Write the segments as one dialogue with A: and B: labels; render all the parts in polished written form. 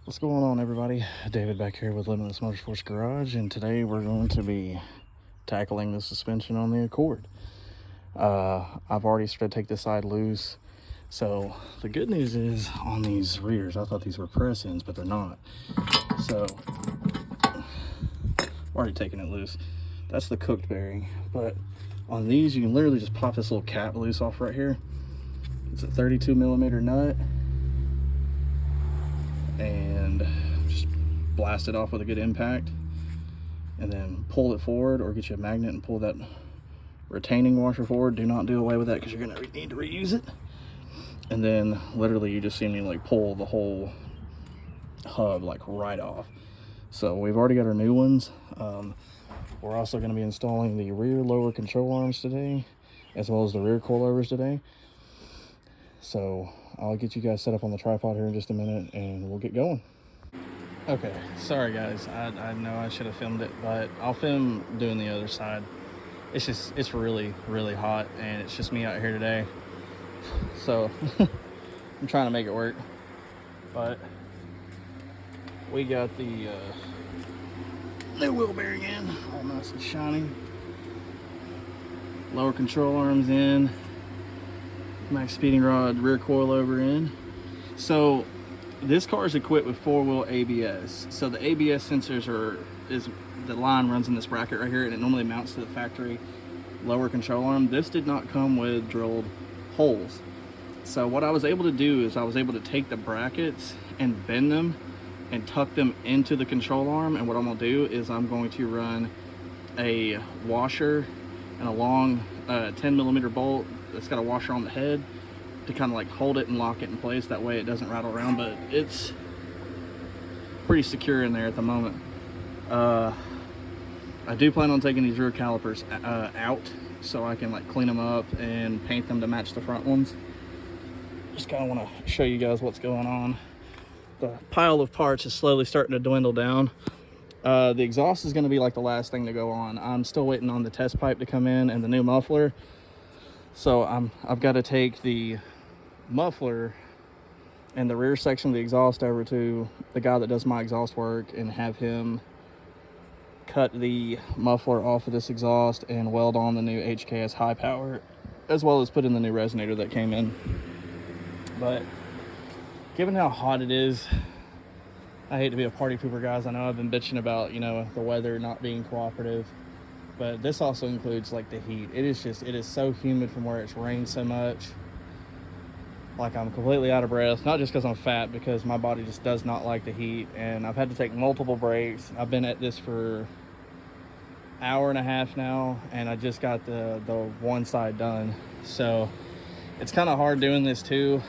A: What's going on, everybody? David back here with Limitless Motorsports Garage, and today we're going to be tackling the suspension on the Accord. I've already started to take this side loose. So the good news is on these rears, I thought these were press ends, but they're not. So already taking it loose. That's the cooked bearing, but on these you can literally just pop this little cap loose off right here. It's a 32 millimeter nut, and just blast it off with a good impact, and then pull it forward, or get you a magnet and pull that retaining washer forward. Do not do away with that because you're gonna need to reuse it. And then literally you just see me like pull the whole hub like right off. So we've already got our new ones. We're also going to be installing the rear lower control arms today, as well as the rear coilovers today. So I'll get you guys set up on the tripod here in just a minute and we'll get going. Okay, sorry guys, I know I should have filmed it, but I'll film doing the other side. It's really hot, and it's just me out here today, so I'm trying to make it work. But we got the new wheel bearing in, all nice and shiny. Lower control arms in, max speeding rod rear coilover in. So this car is equipped with 4-wheel ABS. So the ABS sensors the line runs in this bracket right here, and it normally mounts to the factory lower control arm. This did not come with drilled holes. So what I was able to do is I was able to take the brackets and bend them and tuck them into the control arm. And what I'm gonna do is I'm going to run a washer and a long 10 millimeter bolt that's got a washer on the head to kind of like hold it and lock it in place. That way it doesn't rattle around, but it's pretty secure in there at the moment. I do plan on taking these rear calipers out so I can like clean them up and paint them to match the front ones. Just kind of want to show you guys what's going on. The pile of parts is slowly starting to dwindle down. The exhaust is going to be like the last thing to go on. I'm still waiting on the test pipe to come in and the new muffler. So I've got to take the muffler and the rear section of the exhaust over to the guy that does my exhaust work and have him cut the muffler off of this exhaust and weld on the new HKS high power, as well as put in the new resonator that came in. But given how hot it is, I hate to be a party pooper, guys. I know I've been bitching about, the weather not being cooperative, but this also includes like the heat. It is so humid from where it's rained so much. Like, I'm completely out of breath, not just because I'm fat, because my body just does not like the heat, and I've had to take multiple breaks. I've been at this for an hour and a half now, and I just got the one side done. So it's kind of hard doing this too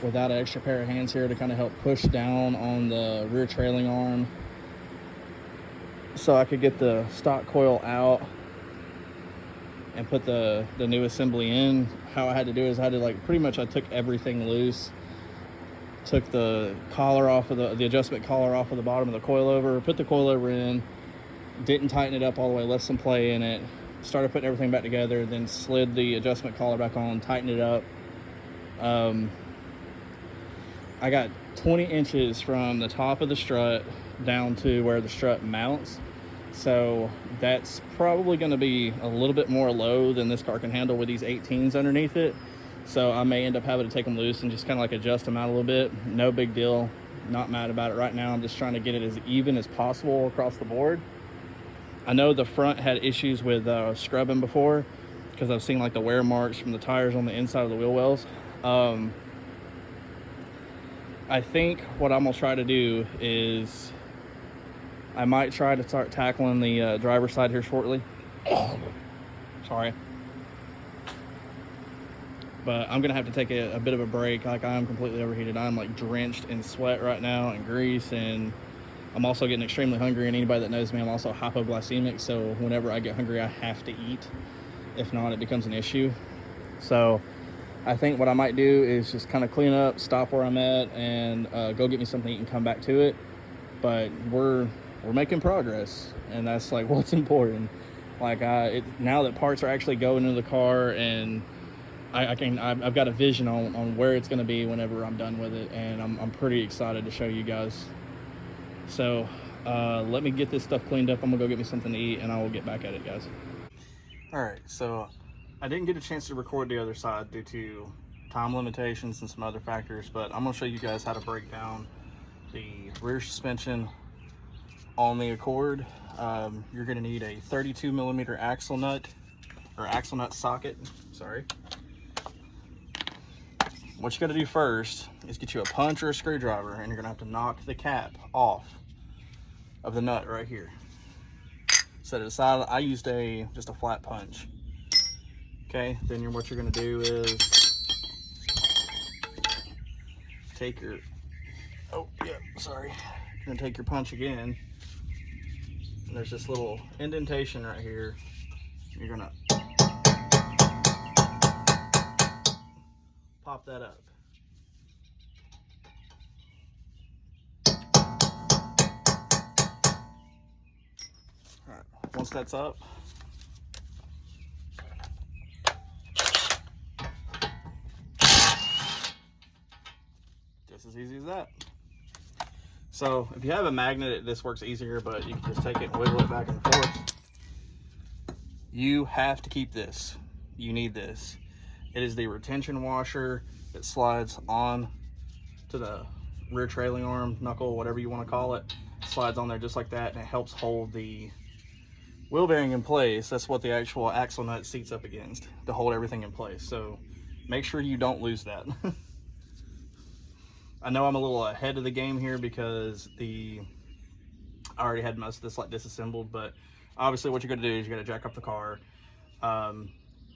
A: without an extra pair of hands here to kind of help push down on the rear trailing arm so I could get the stock coil out and put the new assembly in. How I had to do is I took everything loose, took the collar off of the adjustment collar off of the bottom of the coilover, put the coilover in, didn't tighten it up all the way, left some play in it, started putting everything back together, then slid the adjustment collar back on, tightened it up. I got 20 inches from the top of the strut down to where the strut mounts. So that's probably going to be a little bit more low than this car can handle with these 18s underneath it. So I may end up having to take them loose and just kind of like adjust them out a little bit. No big deal. Not mad about it right now. I'm just trying to get it as even as possible across the board. I know the front had issues with scrubbing before, because I've seen like the wear marks from the tires on the inside of the wheel wells. I think what I'm going to try to do is I might try to start tackling the driver's side here shortly. Sorry. But I'm going to have to take a bit of a break. Like, I am completely overheated. I'm like drenched in sweat right now and grease, and I'm also getting extremely hungry. And anybody that knows me, I'm also hypoglycemic. So whenever I get hungry, I have to eat. If not, it becomes an issue. So I think what I might do is just kind of clean up, stop where I'm at, and go get me something to eat and come back to it. But we're making progress, and that's like what's important. Like, now that parts are actually going into the car and I've got a vision on where it's going to be whenever I'm done with it, and I'm pretty excited to show you guys. So let me get this stuff cleaned up. I'm gonna go get me something to eat, and I will get back at it, guys. All right, so I didn't get a chance to record the other side due to time limitations and some other factors, but I'm gonna show you guys how to break down the rear suspension on the Accord. You're gonna need a 32 millimeter axle nut, or axle nut socket, sorry. What you gotta do first is get you a punch or a screwdriver, and you're gonna have to knock the cap off of the nut right here. Set it aside. I used just a flat punch. Okay, then what you're gonna do is take your, oh yeah, sorry. You're gonna take your punch again, and there's this little indentation right here. You're gonna pop that up. All right, once that's up, just as easy as that. So if you have a magnet, this works easier, but you can just take it and wiggle it back and forth. You have to keep this. You need this. It is the retention washer that slides on to the rear trailing arm, knuckle, whatever you want to call it. Slides on there just like that, and it helps hold the wheel bearing in place. That's what the actual axle nut seats up against, to hold everything in place. So make sure you don't lose that. I know I'm a little ahead of the game here because I already had most of this like disassembled, but obviously what you're going to do is you're going to jack up the car,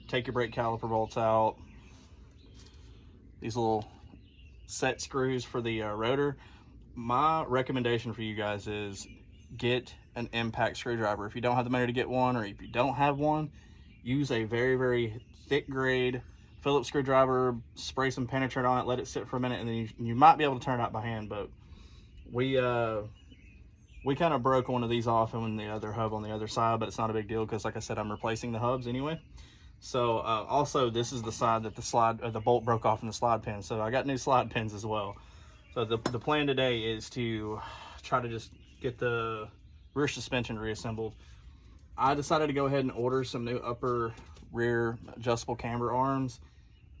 A: take your brake caliper bolts out, these little set screws for the rotor. My recommendation for you guys is get an impact screwdriver. If you don't have the money to get one, or if you don't have one, use a very, very thick grade Phillips screwdriver, spray some penetrant on it, let it sit for a minute, and then you might be able to turn it out by hand. But we kind of broke one of these off and the other hub on the other side, but it's not a big deal because, like I said, I'm replacing the hubs anyway. So also, this is the side that the bolt broke off in the slide pin, so I got new slide pins as well. So the plan today is to try to just get the rear suspension reassembled. I decided to go ahead and order some new upper rear adjustable camber arms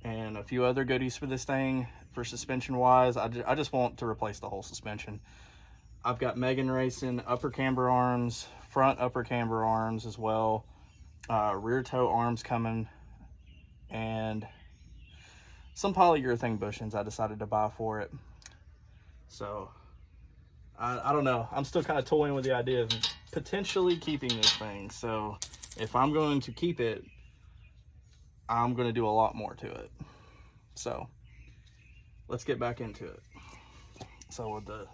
A: and a few other goodies for this thing. For suspension wise, I just want to replace the whole suspension. I've got Megan Racing upper camber arms, front upper camber arms as well, rear toe arms coming, and some polyurethane bushings I decided to buy for it. So I don't know, I'm still kind of toying with the idea of potentially keeping this thing. So if I'm going to keep it, I'm going to do a lot more to it. So let's get back into it. So with the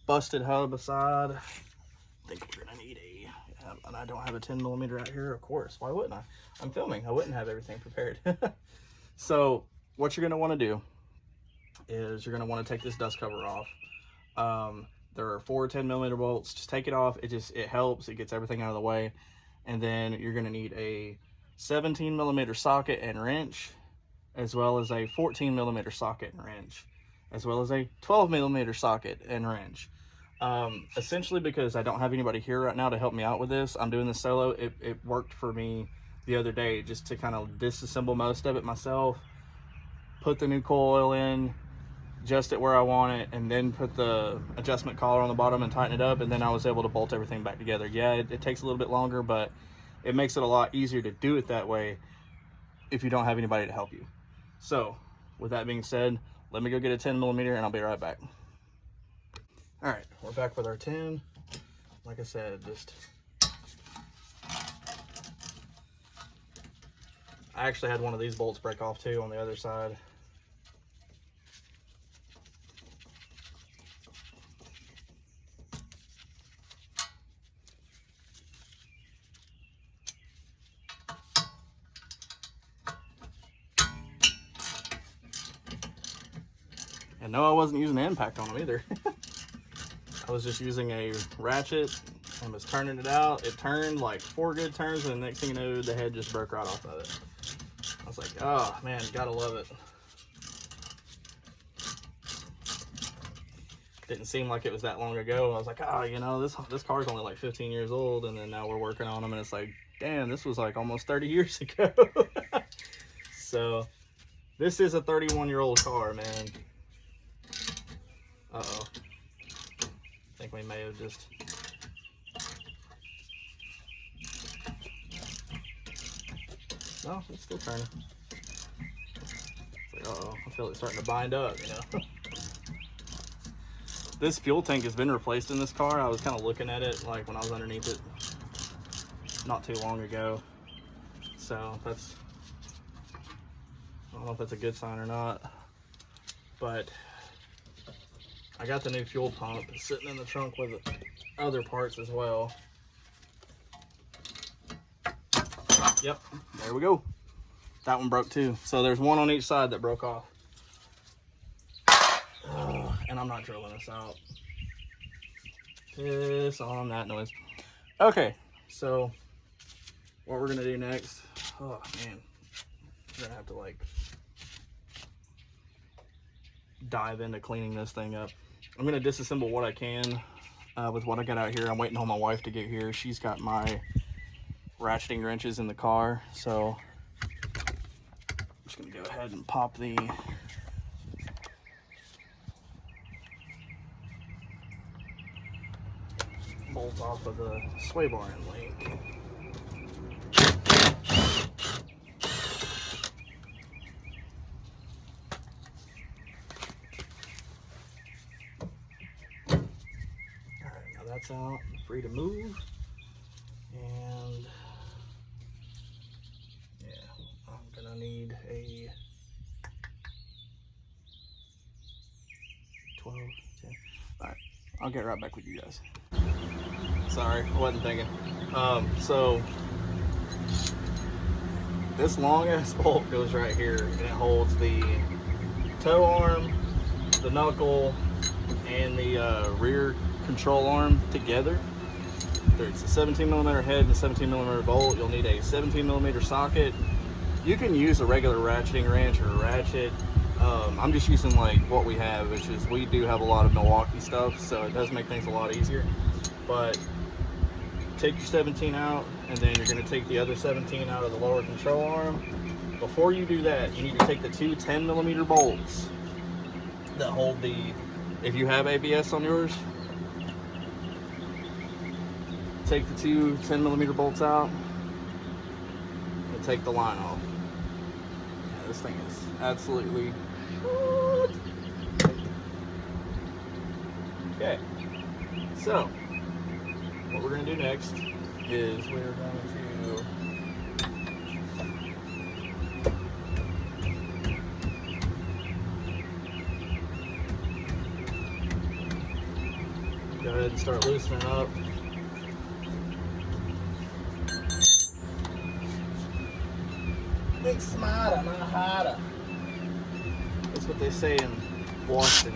A: busted hub aside, I think we're going to need and I don't have a 10 millimeter out here, of course. Why wouldn't I? I'm filming. I wouldn't have everything prepared. So what you're going to want to do is you're going to want to take this dust cover off. There are 4 10 millimeter bolts. Just take it off. It helps. It gets everything out of the way. And then you're going to need a 17 millimeter socket and wrench, as well as a 14 millimeter socket and wrench, as well as a 12 millimeter socket and wrench. Essentially, because I don't have anybody here right now to help me out with this, I'm doing this solo. It worked for me the other day just to kind of disassemble most of it myself, put the new coil oil in, adjust it where I want it, and then put the adjustment collar on the bottom and tighten it up, and then I was able to bolt everything back together. Yeah, it takes a little bit longer, but it makes it a lot easier to do it that way if you don't have anybody to help you. So with that being said, let me go get a 10 millimeter and I'll be right back. All right, we're back with our 10. Like I said, I actually had one of these bolts break off too on the other side. And no, I wasn't using the impact on them either. I was just using a ratchet and was turning it out. It turned like 4 good turns, and the next thing you know, the head just broke right off of it. was like, oh man, gotta love it. Didn't seem like it was that long ago. I was like, oh, you know, this car's only like 15 years old, and then now we're working on them, and it's like, damn, this was like almost 30 years ago. So this is a 31-year-old car, man. Uh-oh. I think we may have just... No, it's still turning. It's like, uh-oh, I feel it starting to bind up, you know. This fuel tank has been replaced in this car. I was kind of looking at it like when I was underneath it not too long ago. So that's, I don't know if that's a good sign or not, but I got the new fuel pump sitting in the trunk with other parts as well. Yep, there we go. That one broke too. So there's one on each side that broke off. And I'm not drilling this out. Piss on that noise. Okay, so what we're gonna do next, oh man, we're gonna have to like dive into cleaning this thing up. I'm gonna disassemble what I can with what I got out here. I'm waiting on my wife to get here. She's got my ratcheting wrenches in the car, so I'm just gonna go ahead and pop the bolt off of the sway bar and link. Alright, now that's out, free to move. And yeah, I'm gonna need a 12, 10. Alright, I'll get right back with you guys. Sorry, I wasn't thinking. So this long ass bolt goes right here, and it holds the toe arm, the knuckle, and the rear control arm together. There's a 17mm head and a 17mm bolt. You'll need a 17mm socket. You can use a regular ratcheting wrench or a ratchet. I'm just using like what we have, which is, we do have a lot of Milwaukee stuff, so it does make things a lot easier. But take your 17 out, and then you're going to take the other 17 out of the lower control arm. Before you do that, you need to take the two 10mm bolts that hold the, if you have ABS on yours, take the two 10mm bolts out and take the line off. Yeah, this thing is absolutely... Okay, so what we're going to do next is we're going to go ahead and start loosening up. Think smarter, not harder. That's what they say in Boston.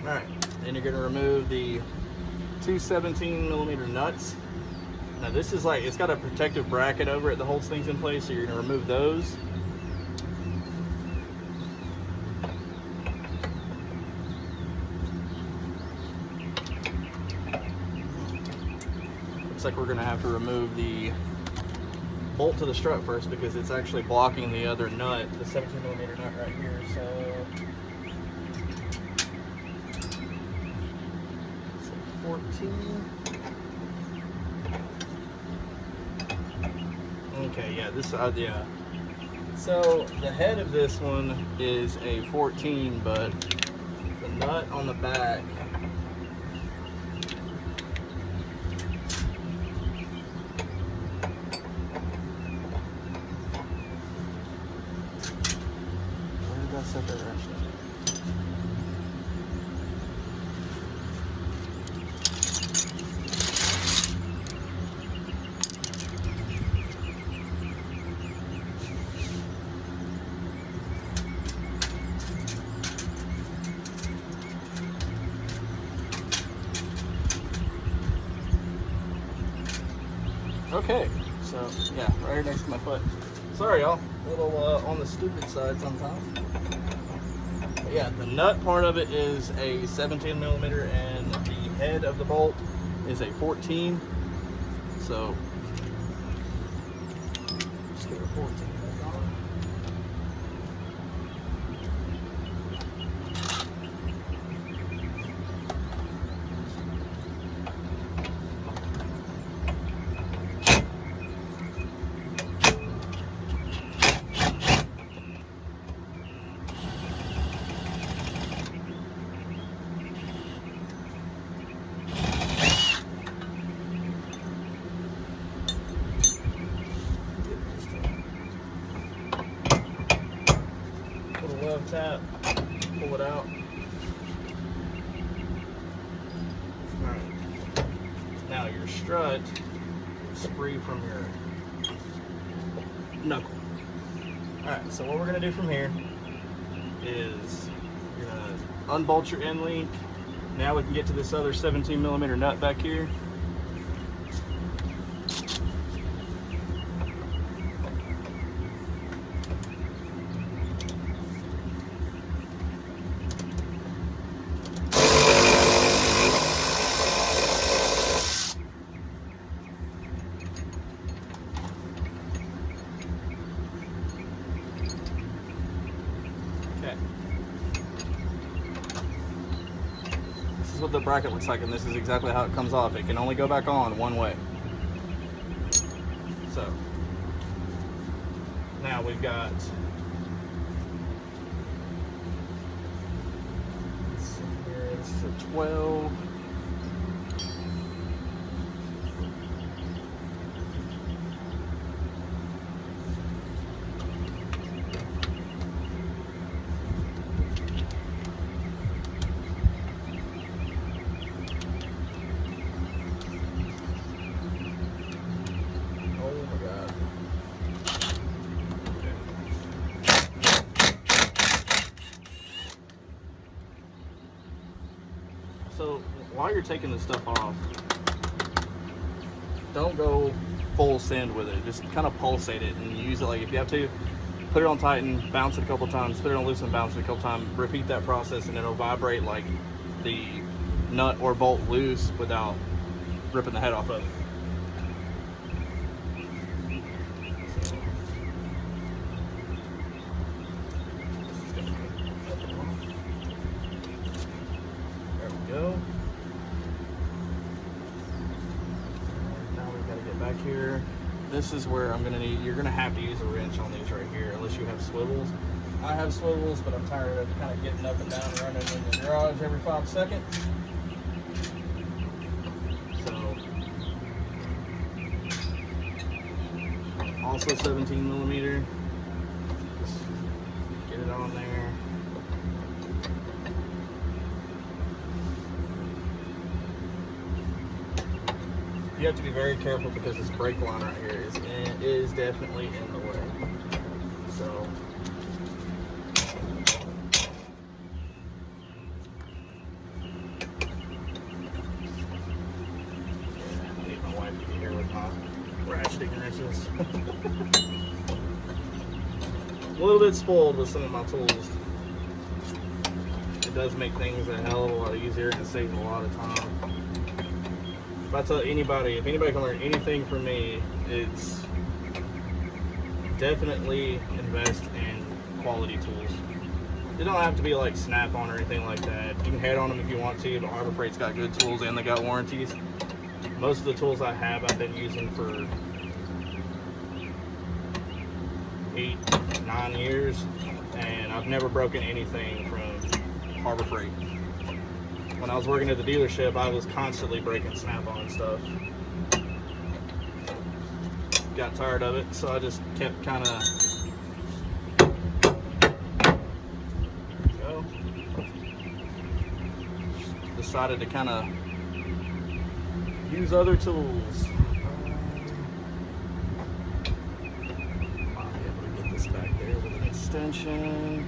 A: Alright, then you're going to remove the two 17mm nuts. Now this is like, it's got a protective bracket over it that holds things in place, so you're going to remove those. Looks like we're going to have to remove the bolt to the strut first, because it's actually blocking the other nut, the 17mm nut right here. So 14. Okay, yeah, this side, yeah. So the head of this one is a 14, but the nut on the back where did that set that wrench at? Okay, so yeah, right here next to my foot. Sorry y'all, a little on the stupid side sometimes. But yeah, the nut part of it is a 17 millimeter and the head of the bolt is a 14. So let's get a 14 back on. Love tap, pull it out. Alright, now your strut is free from your knuckle. Alright, so what we're going to do from here is you're going to unbolt your end link. Now we can get to this other 17 millimeter nut back here. This is what the bracket looks like, and this is exactly how it comes off. It can only go back on one way. So now we've got it's a 12. So while you're taking this stuff off, don't go full send with it. Just kind of pulsate it and use it like if you have to. Put it on tighten, bounce it a couple times, put it on loosen, bounce it a couple times, repeat that process, and it'll vibrate like the nut or bolt loose without ripping the head off of it. Go. Now we've got to get back here. This is where you're gonna have to use a wrench on these right here, unless you have swivels. I have swivels, but I'm tired of kind of getting up and down and running in the garage every 5 seconds. So, also 17 millimeter. Just get it on there. You have to be very careful because this brake line right here is definitely in the way. So I need my wife to be here with my ratcheting wrenches. A little bit spoiled with some of my tools. It does make things a hell of a lot easier and it saves a lot of time. If I tell anybody, if anybody can learn anything from me, it's definitely invest in quality tools. They don't have to be like Snap-on or anything like that. You can head on them if you want to, but Harbor Freight's got good tools and they got warranties. Most of the tools I have, I've been using for 8-9 years, and I've never broken anything from Harbor Freight. When I was working at the dealership, I was constantly breaking Snap-on stuff. Got tired of it, so I just kept kind of decided to kind of use other tools. Might be able to get this back there with an extension.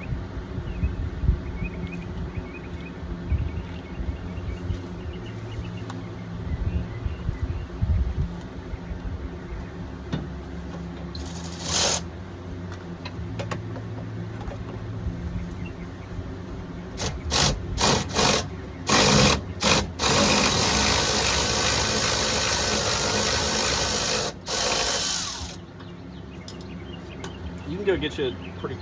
A: go get you a pretty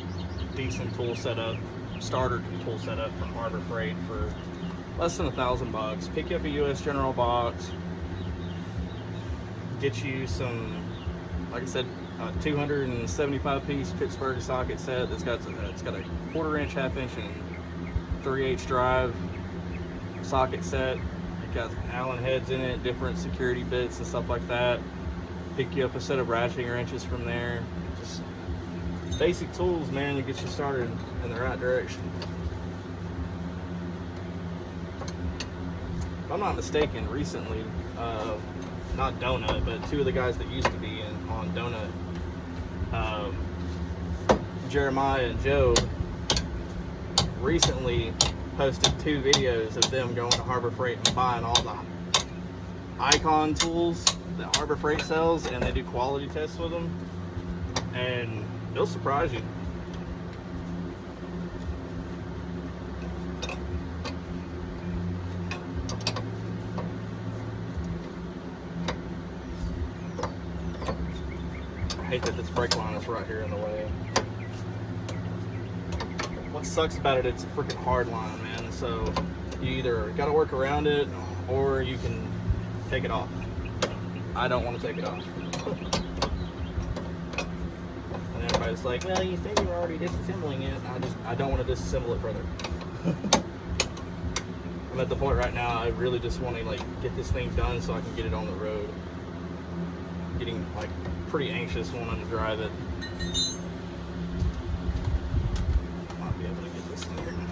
A: decent tool setup, starter tool setup from Harbor Freight for less than $1,000. Pick you up a US General box, get you some, like I said, 275 piece Pittsburgh socket set that's got it's got a 1/4 inch, 1/2 inch, and 3/8 drive socket set. It got Allen heads in it, different security bits and stuff like that. Pick you up a set of ratcheting wrenches from there. Just basic tools, man, to get you started in the right direction. If I'm not mistaken, recently, not Donut, but two of the guys that used to be on Donut, Jeremiah and Joe, recently posted 2 videos of them going to Harbor Freight and buying all the Icon tools that Harbor Freight sells, and they do quality tests with them, and they'll surprise you. I hate that this brake line is right here in the way. What sucks about it, it's a freaking hard line, man, so you either got to work around it or you can take it off. I don't want to take it off. And everybody's like, well, you said you were already disassembling it. I don't want to disassemble it further. I'm at the point right now, I really just want to like get this thing done so I can get it on the road. I'm getting like pretty anxious wanting to drive it. Might be able to get this in here now.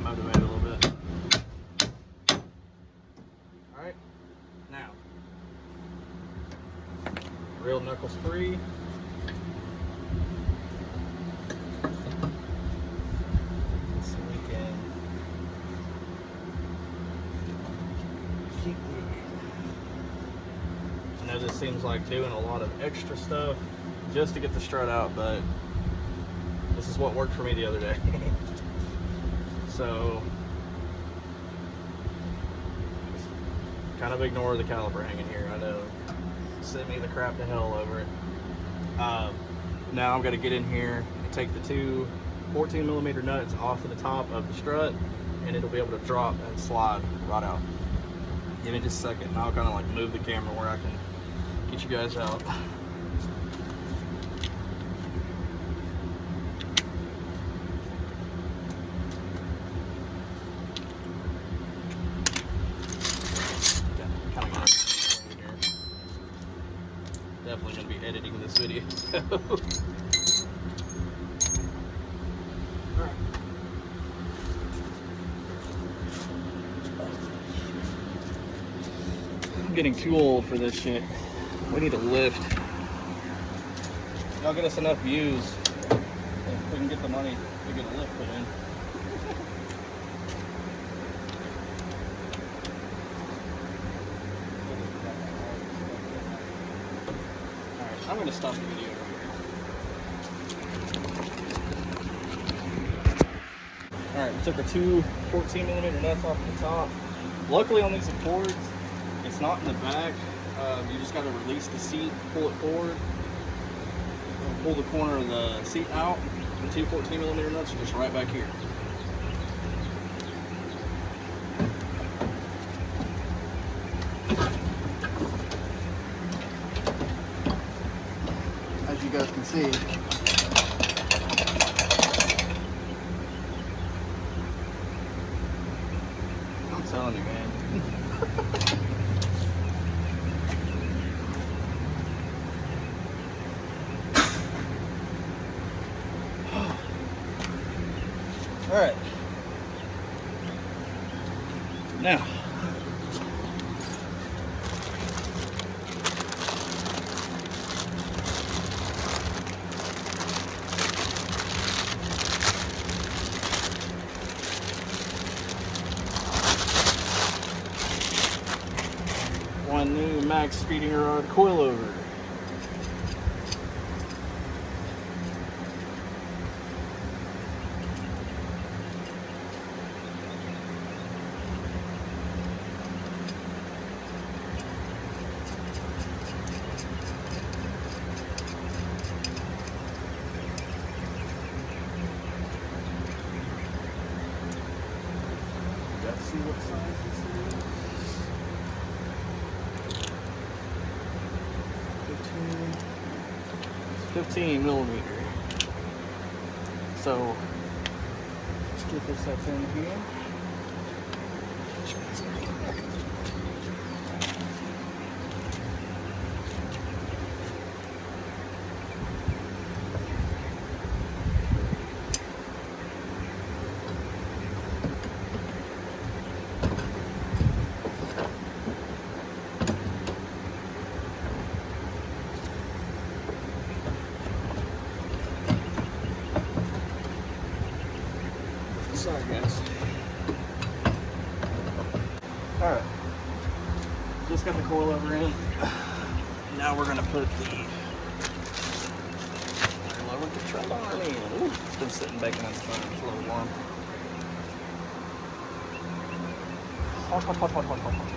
A: Motivate a little bit. Alright, now, real knuckles free. So we can keep moving. I know this seems like doing a lot of extra stuff just to get the strut out, but this is what worked for me the other day. So, just kind of ignore the caliper hanging here. I know, send me the crap to hell over it. Now I'm going to get in here and take the 2 14mm nuts off of the top of the strut, and it'll be able to drop and slide right out. Give me just a second, and I'll kind of like move the camera where I can get you guys out. Definitely going to be editing this video. Alright. I'm getting too old for this shit. We need a lift. Y'all get us enough views. If we can get the money to get a lift put in. I'm going to stop the video right here. Alright, we took our 2 14mm nuts off the top. Luckily on these Accords, it's not in the back. You just got to release the seat, pull it forward, pull the corner of the seat out. The 2 14mm nuts are just right back here. As you guys can see, I'm telling you, man. All right. Now, one new max speeding rod coilover. Let's see what size this is. 15 millimeter. So let's get this up in here. Sorry guys. Alright. Just got the coilover in. Now we're gonna put the lower control arm in. Ooh, it's been sitting baking on the sun. It's a little warm. Hot, hot, hot, hot, hot, hot, hot.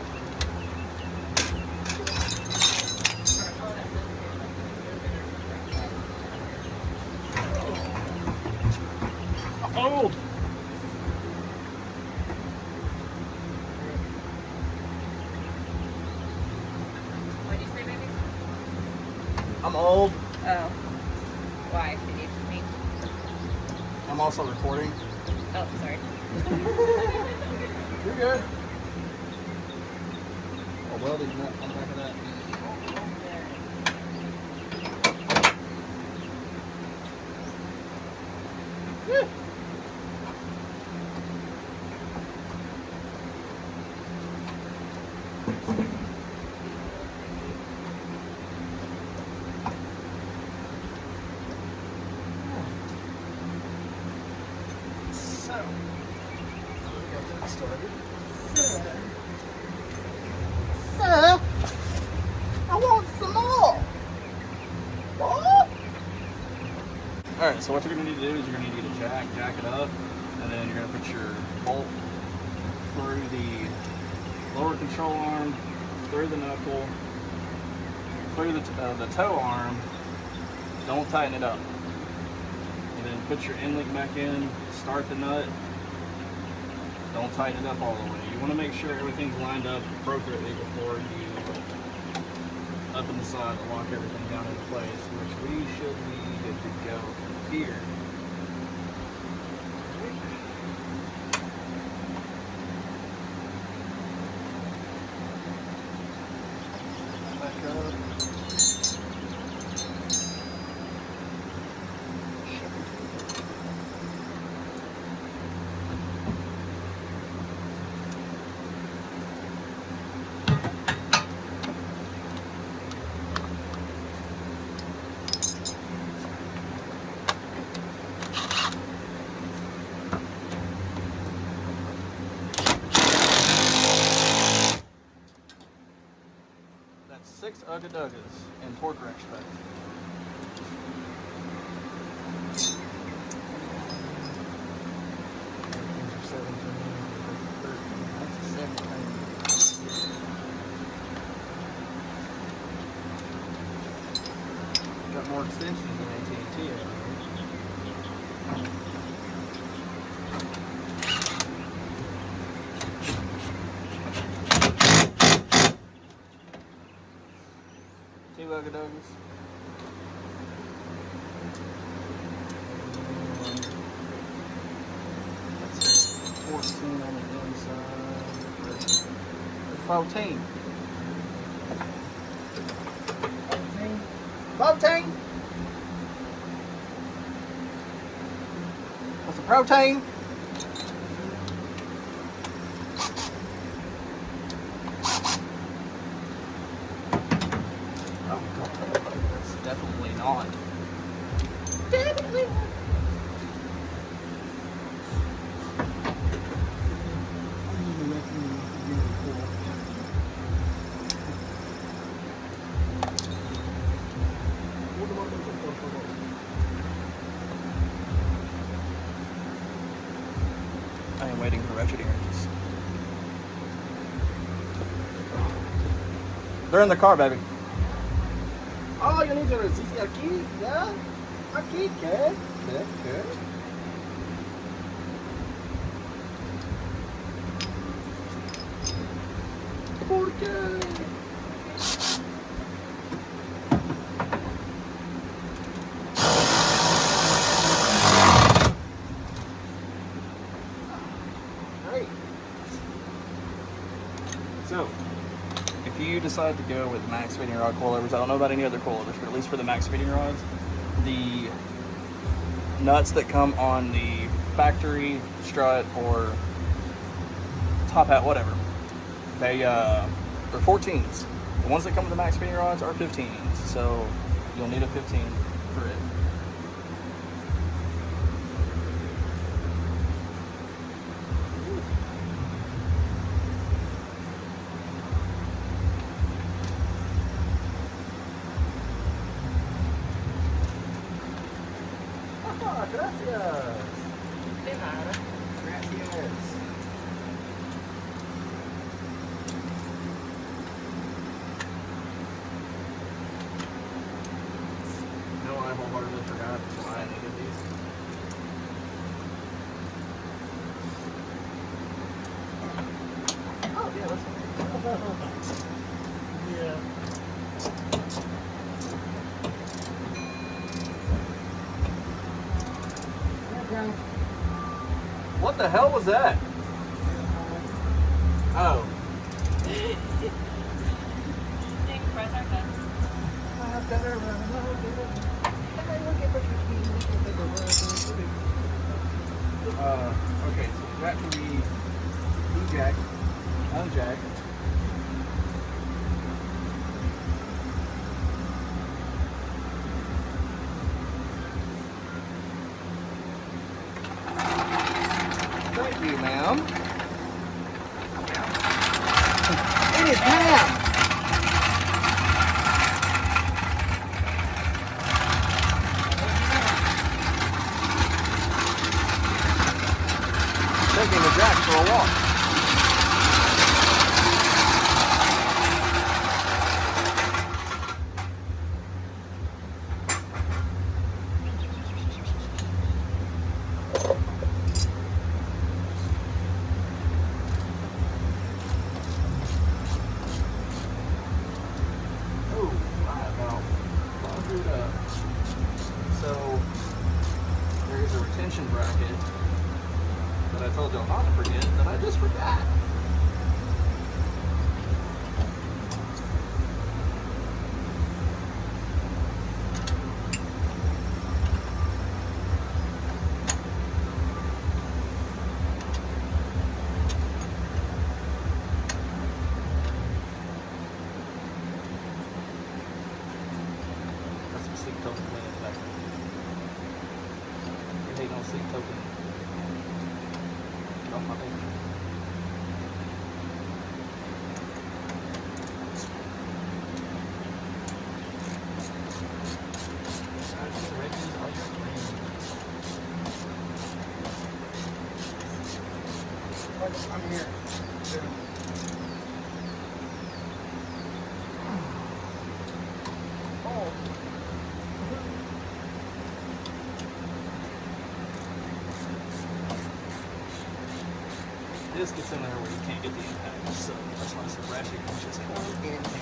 A: Oh! I'm old.
B: Oh. Why? If you need me?
A: I'm also recording.
B: Oh, sorry.
A: You're good. A welding nut on the back of that. Woo. So, got that started. Sir, I want some more. What? Alright, so what you're going to need to do is you're going to need to get a jack it up, and then you're going to put your bolt through the lower control arm, through the knuckle, through the toe arm. Don't tighten it up. And then put your end link back in, start the nut. Don't tighten it up all the way. You want to make sure everything's lined up appropriately before you up in the side to lock everything down into place, which we should be good to go here. Back up. That's 6 ugga-duggas in torque wrench space. Got more extensions than AT&T. Two ugga-duggas. That's 14 on the inside. 14. 14. That's a protein. waiting for ratchet earrings. They're in the car, baby. Oh, yo necesito decir aquí, ya. Aquí, ¿qué? ¿Qué? ¿Por qué? Great. So, if you decide to go with max fitting rod coilovers, I don't know about any other coilovers, but at least for the max fitting rods, the nuts that come on the factory strut or top hat, whatever, they're 14s. The ones that come with the max fitting rods are 15s, so you'll need a 15 for it. Gracias.
B: De nada.
A: Gracias. No, I wholeheartedly forgot why I needed these. Oh, yeah, that's fine. Yeah. What the hell was that? Oh.
B: Didn't press our button.
A: Okay, so that would be E-jack, unjack. Thank you, ma'am. It is ma'am. Taking the jack for a walk. So there is a retention bracket that I told y'all not to forget that I just forgot. That's some seat token in the back. You hate no seat token. Get off my baby. I'm here. Oh. This gets in there where you can't get the impact, so that's why I said ratchet just come in handy.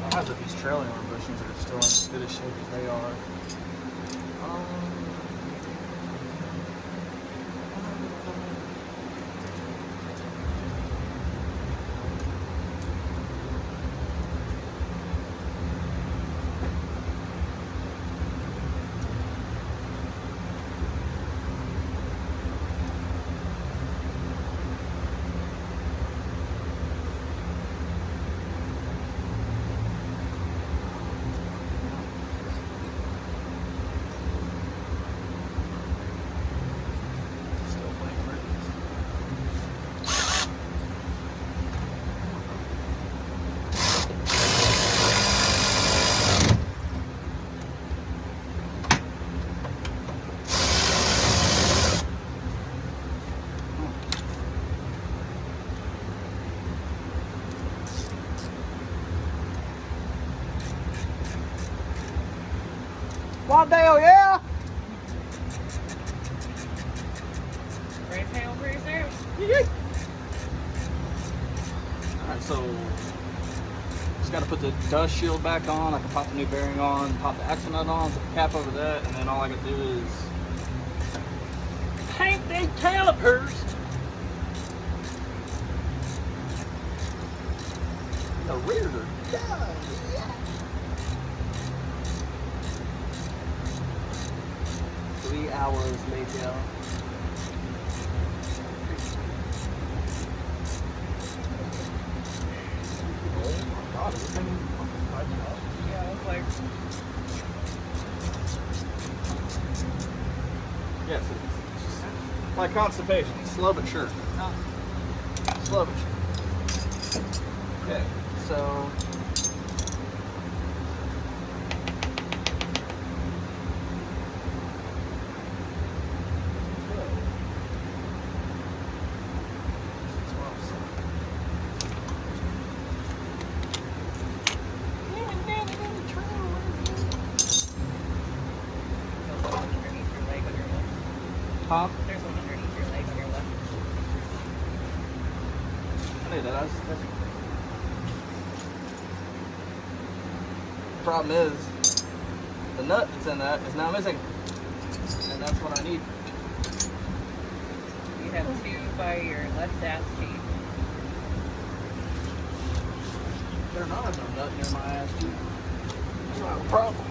A: I have these trailing arm bushings that are still in as good a shape as they are. Waddale, yeah!
B: Raise hell, raise hell.
A: Alright, so just gotta put the dust shield back on. I can pop the new bearing on, pop the axle nut on, put the cap over that, and then all I gotta do is paint these calipers. The rears are done. Yeah. 3 hours later. Oh my god, is this thing fighting up?
B: Yeah, it's like,
A: Yes, it's just like constipation. Slow but sure. Slow but sure. Okay, so
B: there's one underneath your leg on your left.
A: huh?
B: There's one underneath your leg on your left.
A: I knew that. Problem is, the nut that's in that is now missing, and that's what I need.
B: You have two by your left ass cheek.
A: Better not have no nut near my ass cheek. That's not a problem.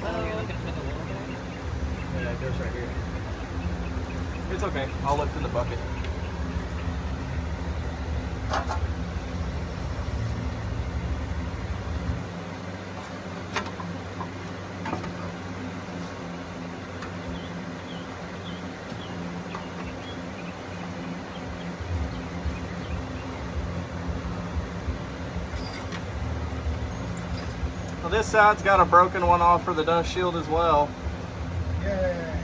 B: Oh, you're looking for the little guy?
A: Yeah, it goes right here. It's okay. I'll look in the bucket. Well, this side's got a broken one off for the dust shield as well.
C: Yeah.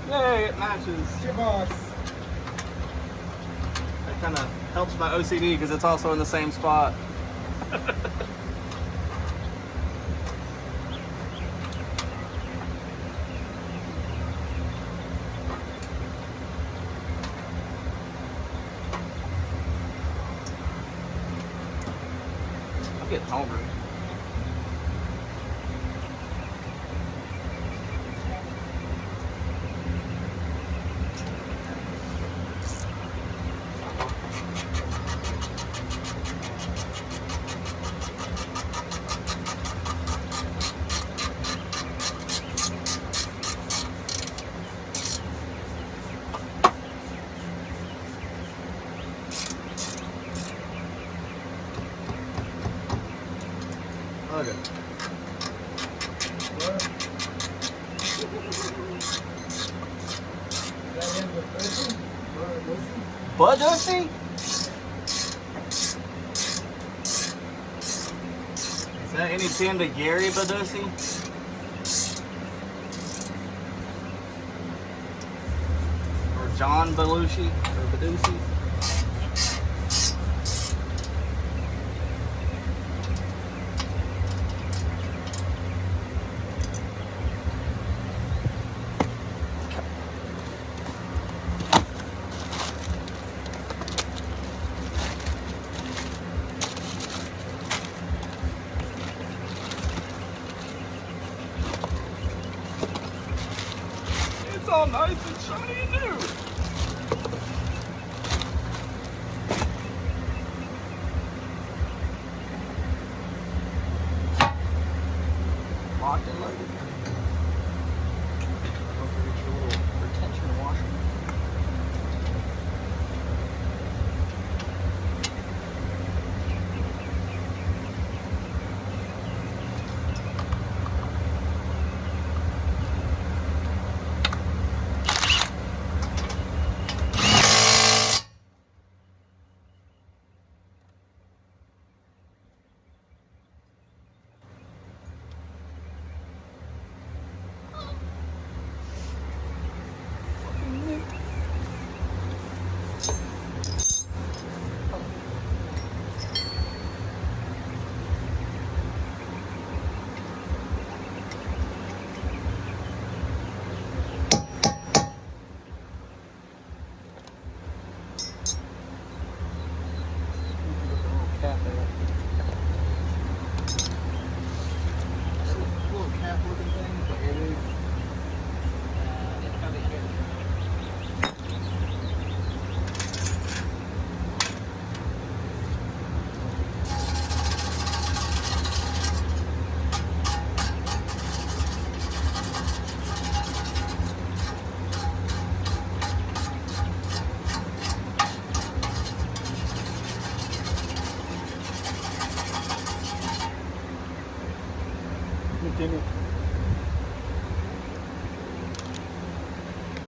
A: Yay, it matches.
C: Chibos.
A: That kind of helps my OCD because it's also in the same spot. I'm getting hungry. Okay. Bud Dusty? Is that any kin to Gary Badussi? Or John Belushi? Or Badussi? It's all nice and shiny and new. Locked and loaded. Don't forget your little retention washer.
C: Continue.